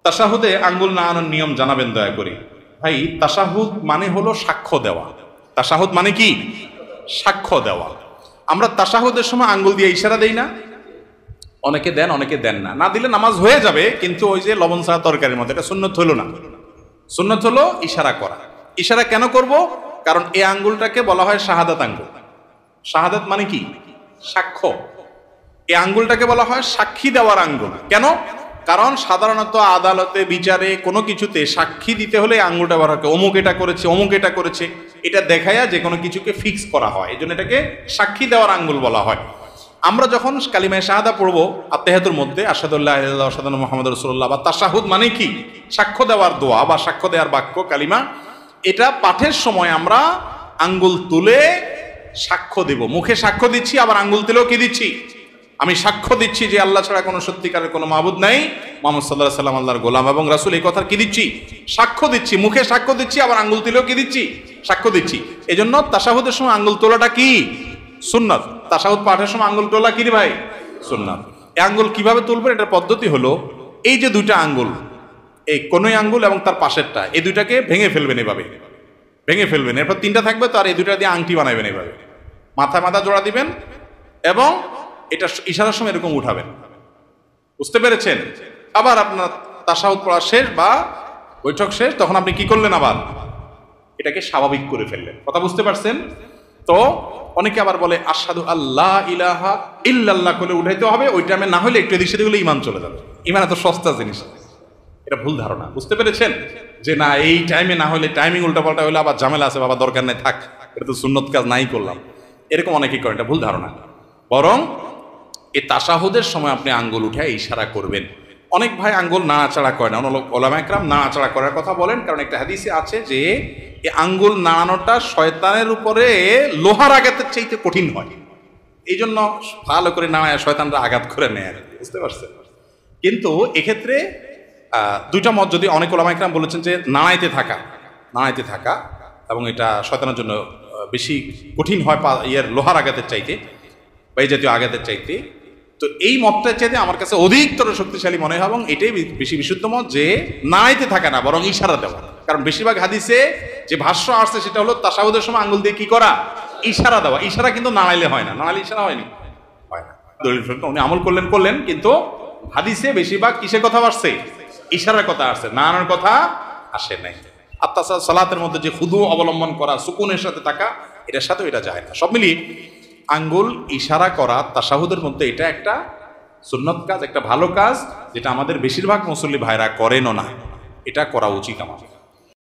তাশাহুদে আঙ্গুল নাড়ানোর নিয়ম জানাবেন দয়া করে। ভাই, তাশাহুদ মানে হলো সাক্ষ্য দেওয়া। তাশাহুদ মানে কি? সাক্ষ্য দেওয়া। আমরা তাশাহুদের সময় আঙ্গুল দিয়ে ইশারা দেই না? অনেকে দেন, অনেকে দেন না। না দিলে নামাজ হয়ে যাবে, কিন্তু ওই যে লবণ ছাড়া তরকারির মধ্যে, এটা সুন্নত হলো না। সুন্নত হলো ইশারা করা। ইশারা কেন করব? কারণ এই আঙ্গুলটাকে বলা হয় শাহাদাত আঙ্গুল। শাহাদাত মানে কি? সাক্ষ্য। এই আঙ্গুলটাকে বলা হয় সাক্ষী দেওয়ার আঙ্গুল। কেন? কারণ সাধারণত আদালতে, বিচারে, কোনো কিছুতে সাক্ষী দিতে হলে আঙ্গুলটা ব্যবহার হয়। অমুক এটা করেছে, অমুক এটা করেছে, এটা দেখায়া যে কোনো কিছুকে ফিক্স করা হয়। এই জন্য এটাকে সাক্ষী দেওয়ার আঙ্গুল বলা হয়। আমরা যখন কালিমায়ে শাহাদা পড়বো আত্তাহিয়াতুর মধ্যে, আশহাদুল্লাহ ইলাহা ইল্লাল্লাহ ওয়া আশহাদু আন্না মুহাম্মাদুর রাসূলুল্লাহ, বা তাশাহুদ মানে কি? সাক্ষ্য দেওয়ার দোয়া বা সাক্ষ্য দেওয়ার বাক্য, কালিমা। এটা পাঠের সময় আমরা আঙ্গুল তুলে সাক্ষ্য দেব। মুখে সাক্ষ্য দিচ্ছি, আবার আঙ্গুল তুলেও কি দিচ্ছি? আমি সাক্ষ্য দিচ্ছি যে আল্লাহ ছাড়া কোনো সত্যিকারের কোনো মাবুদ নাই, মুহাম্মদ সাল্লাল্লাহু আলাইহি ওয়াসাল্লাম আল্লাহর গোলাম এবং রাসূল। এই কথার কি দিচ্ছি? সাক্ষ্য দিচ্ছি। মুখে সাক্ষ্য দিচ্ছি, আবার আঙ্গুল তুলেও কি দিচ্ছি? সাক্ষ্য দিচ্ছি। এজন্য তাশাহুদের সময় আঙ্গুল তোলাটা কি? সুন্নাত। তাশাহুদ পাঠের সময় আঙ্গুল তোলা কি রে ভাই? সুন্নাত। এই আঙ্গুল কিভাবে তুলবেন? এটার পদ্ধতি হলো, এই যে দুইটা আঙ্গুল, এই কোনই আঙ্গুল এবং তার পাশেরটা, এই দুইটাকে ভেঙে ফেলবেন। এভাবে ভেঙে ফেলবেন। এরপর তিনটা থাকবে, তো আর এই দুইটা দিয়ে আংটি বানাবেন। এভাবে মাথা মাথা জোড়া দিবেন এবং এটা ইশারার সময় এরকম উঠাবেন। বুঝতে পেরেছেন? আবার আপনার তাশাহুদ পড়া শেষ বা বৈঠক শেষ, তখন আপনি কি করলেন? আবার এটাকে স্বাভাবিক করে ফেললেন। কথা বুঝতে পারছেন তো? অনেকে আবার বলে আশহাদু আল্লাহ ইলাহা ইল্লাল্লাহ করে উঠাইতে হবে। ওই টাইমে না হলে একটু এদিক সেদিক হলে ইমান চলে যাবে। ইমান এত সস্তা জিনিস, এটা ভুল ধারণা। বুঝতে পেরেছেন? যে না, এই টাইমে না হলে, টাইমিং উল্টাপাল্টা হলে আবার ঝামেলা আছে, বাবা দরকার নেই, থাক, এটা তো সুন্নত কাজ নাই করলাম, এরকম অনেকেই করেন। এটা ভুল ধারণা। বরং এই তাশাহুদের সময় আপনি আঙ্গুল উঠে ইশারা করবেন। অনেক ভাই আঙ্গুল নাড়াচাড়া করে না। ওলামা একরাম নাড়াচাড়া করার কথা বলেন, কারণ একটা হাদিসে আছে যে এই আঙ্গুল নাড়ানোটা শয়তানের উপরে লোহার আঘাতের চাইতে কঠিন হয়। এই জন্য ভালো করে নাড়ায় শয়তানরা আঘাত করে নেয়। বুঝতে পারছেন? কিন্তু এক্ষেত্রে দুইটা মত, যদি অনেক ওলামা একরাম বলেছেন যে নাড়াইতে থাকা এবং এটা শয়তানের জন্য বেশি কঠিন হয় লোহার আঘাতের চাইতে বা এই জাতীয় আঘাতের চাইতে। তো এই মতটার চাইতে আমার কাছে অধিকতর শক্তিশালী মনে হয় এবং এটাই বেশি বিশুদ্ধ মত, যে নাড়াইতে থাকা না, বরং ইশারা দেওয়া। কারণ বেশিরভাগ হাদিসে যে ভাষ্য আসছে সেটা হলো তাশাহুদের সময় আঙ্গুল দিয়ে কি করা? ইশারা দেওয়া। ইশারা কিন্তু নাড়াইলে হয় না। নাড়াইলে ইশারা হয় না। দলিল উনি আমল করলেন, কিন্তু হাদিসে বেশিরভাগ কিসের কথা আসছে? ইশারার কথা আসছে, নাড়ানোর কথা আসে নাই। আর তাছাড়া সালাতের মধ্যে যে খুদু অবলম্বন করা, সুকুনের সাথে থাকা, এটার সাথে এটা যায় না। সব মিলিয়ে আঙ্গুল ইশারা করা তাশাহুদের মধ্যে এটা একটা সুন্নত কাজ, একটা ভালো কাজ, যেটা আমাদের বেশিরভাগ মুসল্লি ভাইরা করেনও না। এটা করা উচিত আমাদের।